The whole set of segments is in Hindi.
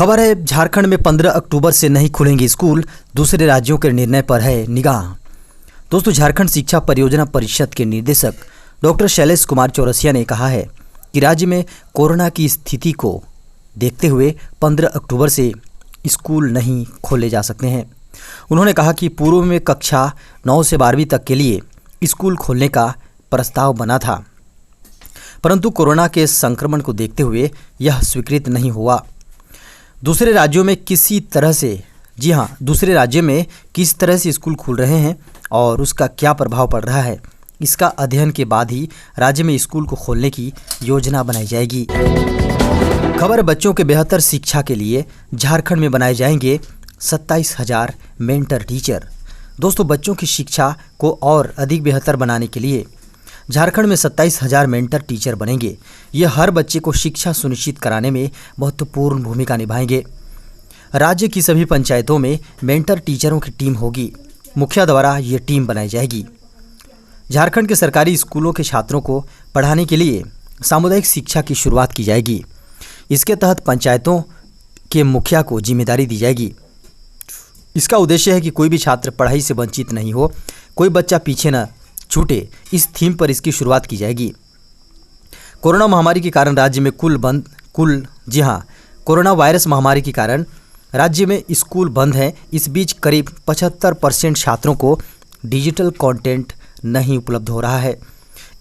खबर है, झारखंड में 15 अक्टूबर से नहीं खुलेंगे स्कूल, दूसरे राज्यों के निर्णय पर है निगाह। दोस्तों, झारखंड शिक्षा परियोजना परिषद के निदेशक डॉक्टर शैलेश कुमार चौरसिया ने कहा है कि राज्य में कोरोना की स्थिति को देखते हुए 15 अक्टूबर से स्कूल नहीं खोले जा सकते हैं। उन्होंने कहा कि पूर्व में कक्षा 9 से 12वीं तक के लिए स्कूल खोलने का प्रस्ताव बना था, परंतु कोरोना के संक्रमण को देखते हुए यह स्वीकृत नहीं हुआ। दूसरे राज्यों में किसी तरह से दूसरे राज्य में किस तरह से स्कूल खुल रहे हैं और उसका क्या प्रभाव पड़ रहा है, इसका अध्ययन के बाद ही राज्य में स्कूल को खोलने की योजना बनाई जाएगी। खबर, बच्चों के बेहतर शिक्षा के लिए झारखंड में बनाए जाएंगे 27,000 मेंटर टीचर। दोस्तों, बच्चों की शिक्षा को और अधिक बेहतर बनाने के लिए झारखंड में 27,000 मेंटर टीचर बनेंगे। ये हर बच्चे को शिक्षा सुनिश्चित कराने में महत्वपूर्ण भूमिका निभाएंगे। राज्य की सभी पंचायतों में मेंटर टीचरों की टीम होगी। मुखिया द्वारा ये टीम बनाई जाएगी। झारखंड के सरकारी स्कूलों के छात्रों को पढ़ाने के लिए सामुदायिक शिक्षा की शुरुआत की जाएगी। इसके तहत पंचायतों के मुखिया को जिम्मेदारी दी जाएगी। इसका उद्देश्य है कि कोई भी छात्र पढ़ाई से वंचित नहीं हो, कोई बच्चा पीछे न छूटे। इस थीम पर इसकी शुरुआत की जाएगी। कोरोना महामारी के कारण राज्य में कोरोना वायरस महामारी के कारण राज्य में स्कूल बंद हैं। इस बीच करीब 75% छात्रों को डिजिटल कंटेंट नहीं उपलब्ध हो रहा है।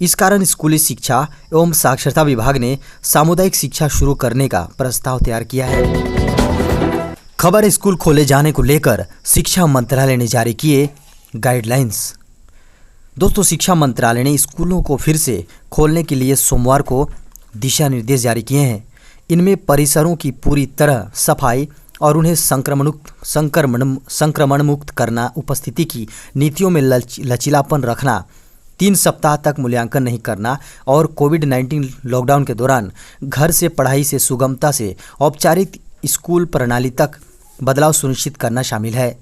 इस कारण स्कूली शिक्षा एवं साक्षरता विभाग ने सामुदायिक शिक्षा शुरू करने का प्रस्ताव तैयार किया है। खबर, स्कूल खोले जाने को लेकर शिक्षा मंत्रालय ने जारी किए गाइडलाइंस। दोस्तों, शिक्षा मंत्रालय ने स्कूलों को फिर से खोलने के लिए सोमवार को दिशा निर्देश जारी किए हैं। इनमें परिसरों की पूरी तरह सफाई और उन्हें संक्रमण मुक्त करना, उपस्थिति की नीतियों में लचीलापन रखना, 3 सप्ताह तक मूल्यांकन नहीं करना और कोविड-19 लॉकडाउन के दौरान घर से पढ़ाई से सुगमता से औपचारिक स्कूल प्रणाली तक बदलाव सुनिश्चित करना शामिल है।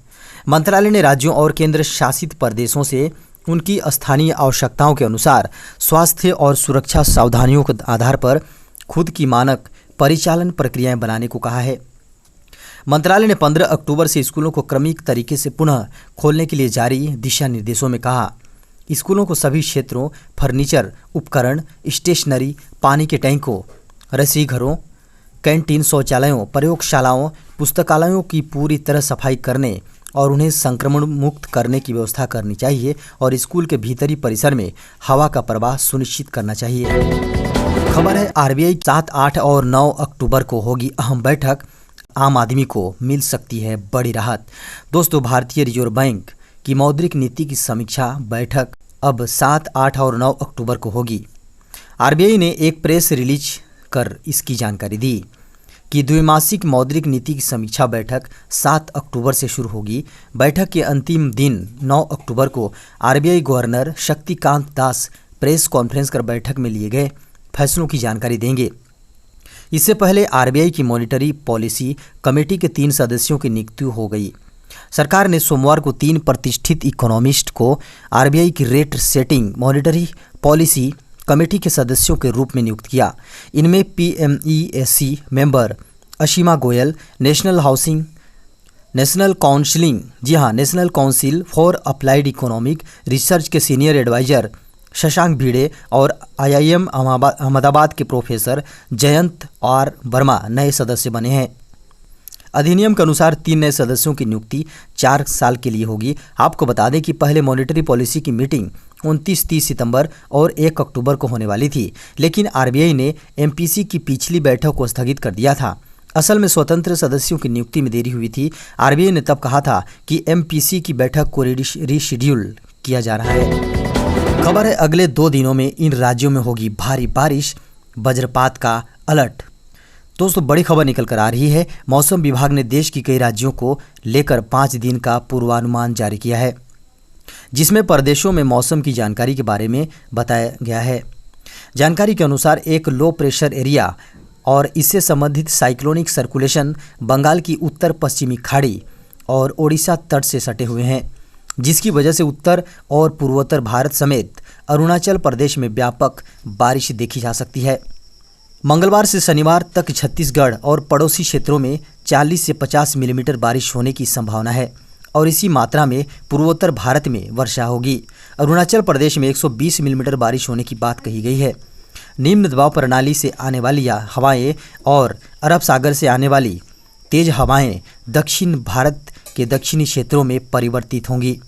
मंत्रालय ने राज्यों और केंद्र शासित प्रदेशों से उनकी स्थानीय आवश्यकताओं के अनुसार स्वास्थ्य और सुरक्षा सावधानियों के आधार पर खुद की मानक परिचालन प्रक्रियाएं बनाने को कहा है। मंत्रालय ने 15 अक्टूबर से स्कूलों को क्रमिक तरीके से पुनः खोलने के लिए जारी दिशा निर्देशों में कहा, स्कूलों को सभी क्षेत्रों, फर्नीचर, उपकरण, स्टेशनरी, पानी के टैंकों, रसोई घरों, कैंटीन, शौचालयों, प्रयोगशालाओं, पुस्तकालयों की पूरी तरह सफाई करने और उन्हें संक्रमण मुक्त करने की व्यवस्था करनी चाहिए और स्कूल के भीतरी परिसर में हवा का प्रवाह सुनिश्चित करना चाहिए। खबर है, आरबीआई 7, 8 और 9 अक्टूबर को होगी अहम बैठक, आम आदमी को मिल सकती है बड़ी राहत। दोस्तों, भारतीय रिजर्व बैंक की मौद्रिक नीति की समीक्षा बैठक अब 7, 8 और 9 अक्टूबर को होगी। आरबीआई ने एक प्रेस रिलीज कर इसकी जानकारी दी कि द्विमासिक मौद्रिक नीति की समीक्षा बैठक 7 अक्टूबर से शुरू होगी। बैठक के अंतिम दिन 9 अक्टूबर को RBI governor Shaktikanta Das press conference कर बैठक में लिए गए फैसलों की जानकारी देंगे। इससे पहले आरबीआई की मॉनिटरी पॉलिसी कमेटी के 3 सदस्यों की नियुक्ति हो गई। सरकार ने सोमवार को 3 प्रतिष्ठित इकोनॉमिस्ट को आरबीआई की rate setting monetary policy committee के सदस्यों के रूप में नियुक्त किया। इनमें पीएमईएसी member Asima Goyal, national council for applied economic research के सीनियर एडवाइजर शशांक भिड़े और आईआईएम अहमदाबाद के प्रोफेसर जयंत आर वर्मा नए सदस्य बने हैं। अधिनियम के अनुसार 3 नए सदस्यों की नियुक्ति 4 साल के लिए होगी। आपको बता दें कि पहले मॉनिटरी पॉलिसी की मीटिंग 29-30 सितंबर और 1 अक्टूबर को होने वाली थी, लेकिन आरबीआई ने एमपीसी की पिछली बैठक को स्थगित कर दिया था। असल में स्वतंत्र सदस्यों की नियुक्ति में देरी हुई थी। आरबीआई ने तब कहा था कि एमपीसी की बैठक को रीशेड्यूल किया जा रहा है। खबर है, अगले 2 दिनों में इन राज्यों में होगी भारी बारिश, वज्रपात का अलर्ट। दोस्तों, बड़ी खबर निकल कर आ रही है। मौसम विभाग ने देश की कई राज्यों को लेकर 5 दिन का पूर्वानुमान जारी किया है, जिसमें प्रदेशों में मौसम की जानकारी के बारे में बताया गया है। जानकारी के अनुसार एक लो प्रेशर एरिया और इससे संबंधित साइक्लोनिक सर्कुलेशन बंगाल की उत्तर पश्चिमी खाड़ी और ओडिशा तट से सटे हुए हैं, जिसकी वजह से उत्तर और पूर्वोत्तर भारत समेत अरुणाचल प्रदेश में व्यापक बारिश देखी जा सकती है। मंगलवार से शनिवार तक छत्तीसगढ़ और पड़ोसी क्षेत्रों में 40 से 50 मिलीमीटर बारिश होने की संभावना है और इसी मात्रा में पूर्वोत्तर भारत में वर्षा होगी। अरुणाचल प्रदेश में 120 मिलीमीटर बारिश होने की बात कही गई है। निम्न दबाव प्रणाली से आने वाली हवाएं और अरब सागर से आने वाली तेज हवाएं दक्षिण भारत के दक्षिणी क्षेत्रों में परिवर्तित होंगी।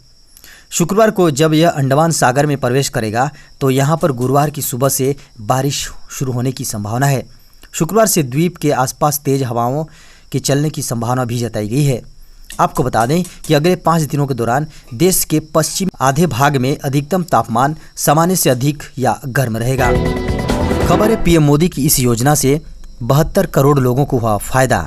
शुक्रवार को जब यह अंडमान सागर में प्रवेश करेगा तो यहाँ पर गुरुवार की सुबह से बारिश शुरू होने की संभावना है। शुक्रवार से द्वीप के आसपास तेज हवाओं के चलने की संभावना भी जताई गई है। आपको बता दें कि अगले 5 दिनों के दौरान देश के पश्चिम आधे भाग में अधिकतम तापमान सामान्य से अधिक या गर्म रहेगा। खबर है पीएम मोदी की इस योजना से 72 करोड़ लोगों को हुआ फायदा।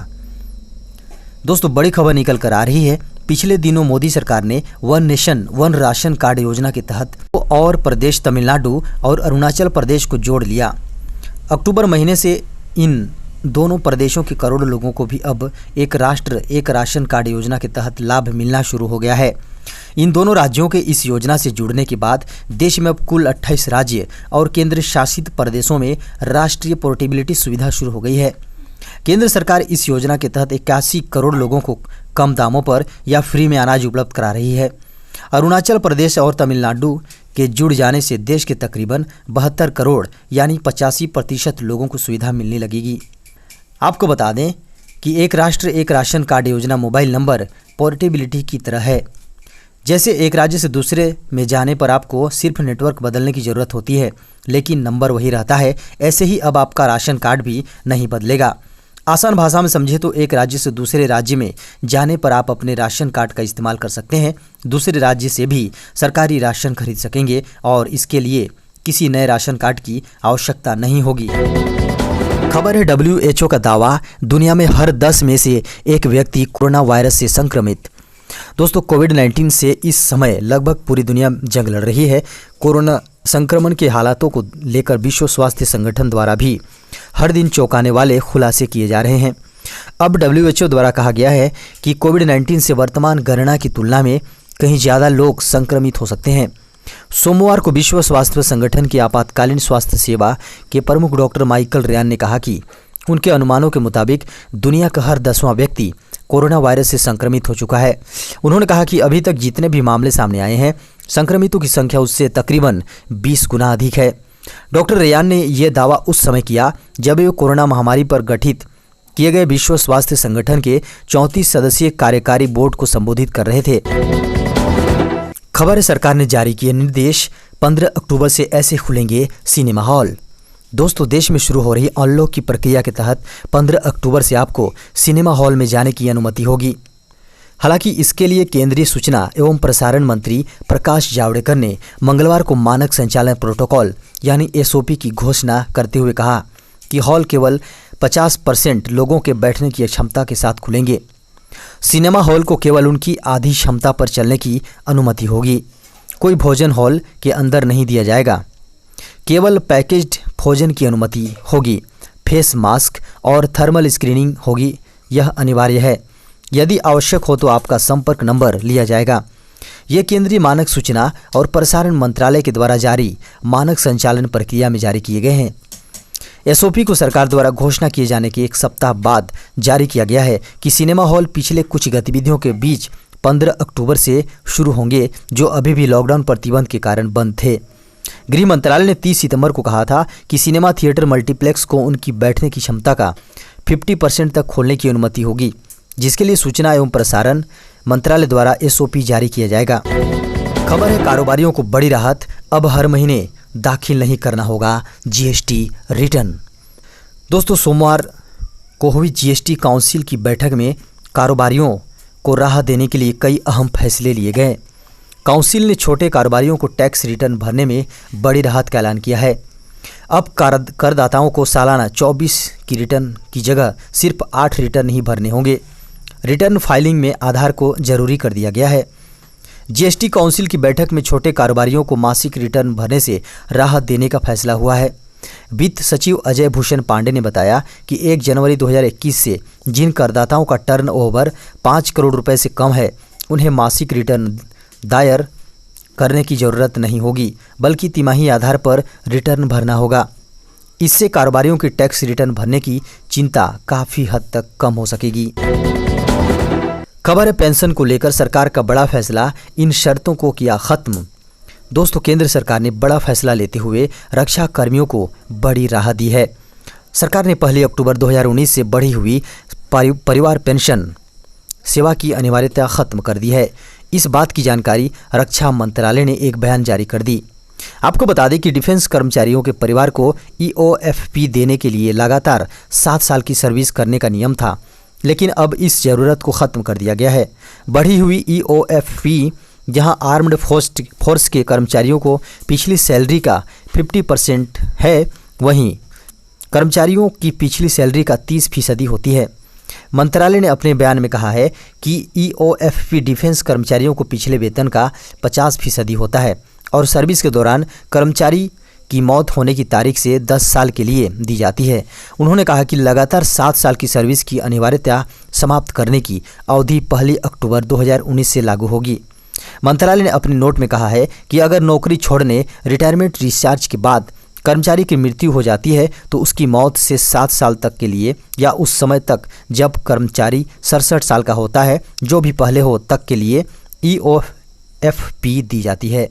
दोस्तों, बड़ी खबर निकल कर आ रही है। पिछले दिनों मोदी सरकार ने one nation one ration card योजना के तहत और प्रदेश तमिलनाडु और अरुणाचल प्रदेश को जोड़ लिया। अक्टूबर महीने से इन दोनों प्रदेशों के करोड़ों लोगों को भी अब एक राष्ट्र एक राशन कार्ड योजना के तहत लाभ मिलना शुरू हो गया है। इन दोनों राज्यों के इस योजना से जुड़ने के बाद देश में अब कुल 28 राज्य और केंद्र शासित प्रदेशों में राष्ट्रीय पोर्टेबिलिटी सुविधा शुरू हो गई है। केंद्र सरकार इस योजना के तहत 81 करोड़ लोगों को कम दामों पर या फ्री में अनाज उपलब्ध करा रही है। अरुणाचल प्रदेश और तमिलनाडु के जुड़ जाने से देश के तकरीबन 72 करोड़ यानी 85% लोगों को सुविधा मिलने लगेगी। आपको बता दें कि एक राष्ट्र एक राशन कार्ड योजना मोबाइल नंबर पोर्टेबिलिटी की तरह है। जैसे एक राज्य से दूसरे में जाने पर आपको सिर्फ नेटवर्क बदलने की ज़रूरत होती है, लेकिन नंबर वही रहता है। ऐसे ही अब आपका राशन कार्ड भी नहीं बदलेगा। आसान भाषा में समझे तो एक राज्य से दूसरे राज्य में जाने पर आप अपने राशन कार्ड का इस्तेमाल कर सकते हैं। दूसरे राज्य से भी सरकारी राशन खरीद सकेंगे और इसके लिए किसी नए राशन कार्ड की आवश्यकता नहीं होगी। खबर है WHO का दावा, दुनिया में हर 10 में से एक व्यक्ति कोरोना वायरस से संक्रमित। दोस्तों, कोविड-19 से इस समय लगभग पूरी दुनिया जंग लड़ रही है। कोरोना संक्रमण के हालातों को लेकर विश्व स्वास्थ्य संगठन द्वारा भी हर दिन चौंकाने वाले खुलासे किए जा रहे हैं। अब WHO द्वारा कहा गया है कि कोविड-19 से वर्तमान गणना की तुलना में कहीं ज़्यादा लोग संक्रमित हो सकते हैं। सोमवार को विश्व स्वास्थ्य संगठन की आपातकालीन स्वास्थ्य सेवा के प्रमुख डॉक्टर माइकल रेयान ने कहा कि उनके अनुमानों के मुताबिक दुनिया का हर 10वां व्यक्ति कोरोना वायरस से संक्रमित हो चुका है। उन्होंने कहा कि अभी तक जितने भी मामले सामने आए हैं, संक्रमितों की संख्या उससे तकरीबन 20 गुना अधिक है। डॉक्टर रेयान ने यह दावा उस समय किया जब वे कोरोना महामारी पर गठित किए गए विश्व स्वास्थ्य संगठन के 34 सदस्यीय कार्यकारी बोर्ड को संबोधित कर रहे थे। खबर है सरकार ने जारी किए निर्देश, 15 अक्टूबर से ऐसे खुलेंगे सिनेमा हॉल। दोस्तों, देश में शुरू हो रही अनलॉक की प्रक्रिया के तहत 15 अक्टूबर से आपको सिनेमा हॉल में जाने की अनुमति होगी। हालांकि इसके लिए केंद्रीय सूचना एवं प्रसारण मंत्री प्रकाश जावड़ेकर ने मंगलवार को मानक संचालन प्रोटोकॉल यानी SOP की घोषणा करते हुए कहा कि हॉल केवल 50% लोगों के बैठने की क्षमता के साथ खुलेंगे। सिनेमा हॉल को केवल उनकी आधी क्षमता पर चलने की अनुमति होगी। कोई भोजन हॉल के अंदर नहीं दिया जाएगा। केवल पैकेज्ड भोजन की अनुमति होगी। फेस मास्क और थर्मल स्क्रीनिंग होगी, यह अनिवार्य है। यदि आवश्यक हो तो आपका संपर्क नंबर लिया जाएगा। ये केंद्रीय मानक सूचना और प्रसारण मंत्रालय के द्वारा जारी मानक संचालन प्रक्रिया में जारी किए गए हैं। SOP को सरकार द्वारा घोषणा किए जाने के 1 सप्ताह बाद जारी किया गया है कि सिनेमा हॉल पिछले कुछ गतिविधियों के बीच 15 अक्टूबर से शुरू होंगे, जो अभी भी लॉकडाउन प्रतिबंध के कारण बंद थे। गृह मंत्रालय ने 30 सितंबर को कहा था कि सिनेमा थिएटर मल्टीप्लेक्स को उनकी बैठने की क्षमता का 50% तक खोलने की अनुमति होगी, जिसके लिए सूचना एवं प्रसारण मंत्रालय द्वारा SOP जारी किया जाएगा। खबर है कारोबारियों को बड़ी राहत, अब हर महीने दाखिल नहीं करना होगा GST रिटर्न। दोस्तों, सोमवार को हुई GST काउंसिल की बैठक में कारोबारियों को राहत देने के लिए कई अहम फैसले लिए गए। काउंसिल ने छोटे कारोबारियों को टैक्स रिटर्न भरने में बड़ी राहत का ऐलान किया है। अब करदाताओं को सालाना 24 की रिटर्न की जगह सिर्फ 8 रिटर्न ही भरने होंगे। रिटर्न फाइलिंग में आधार को जरूरी कर दिया गया है। GST काउंसिल की बैठक में छोटे कारोबारियों को मासिक रिटर्न भरने से राहत देने का फैसला हुआ है। वित्त सचिव अजय भूषण पांडे ने बताया कि 1 जनवरी 2021 से जिन करदाताओं का टर्नओवर 5 करोड़ रुपए से कम है, उन्हें मासिक रिटर्न दायर करने की ज़रूरत नहीं होगी, बल्कि तिमाही आधार पर रिटर्न भरना होगा। इससे कारोबारियों की टैक्स रिटर्न भरने की चिंता काफ़ी हद तक कम हो सकेगी। खबर है पेंशन को लेकर सरकार का बड़ा फैसला, इन शर्तों को किया खत्म। दोस्तों, केंद्र सरकार ने बड़ा फैसला लेते हुए रक्षा कर्मियों को बड़ी राहत दी है। सरकार ने 1 अक्टूबर 2019 से बढ़ी हुई परिवार पेंशन सेवा की अनिवार्यता खत्म कर दी है। इस बात की जानकारी रक्षा मंत्रालय ने एक बयान जारी कर दी। आपको बता दें कि डिफेंस कर्मचारियों के परिवार को EOFP देने के लिए लगातार 7 साल की सर्विस करने का नियम था, लेकिन अब इस ज़रूरत को ख़त्म कर दिया गया है। बढ़ी हुई EOFP जहां आर्म्ड फोर्स के कर्मचारियों को पिछली सैलरी का 50% है, वहीं कर्मचारियों की पिछली सैलरी का 30% होती है। मंत्रालय ने अपने बयान में कहा है कि EOFP डिफेंस कर्मचारियों को पिछले वेतन का 50% होता है और सर्विस के दौरान कर्मचारी की मौत होने की तारीख से 10 साल के लिए दी जाती है। उन्होंने कहा कि लगातार 7 साल की सर्विस की अनिवार्यता समाप्त करने की अवधि 1 अक्टूबर 2019 से लागू होगी। मंत्रालय ने अपने नोट में कहा है कि अगर नौकरी छोड़ने, रिटायरमेंट डिस्चार्ज के बाद कर्मचारी की मृत्यु हो जाती है तो उसकी मौत से 7 साल तक के लिए या उस समय तक जब कर्मचारी 67 साल का होता है, जो भी पहले हो, तक के लिए EOFP दी जाती है।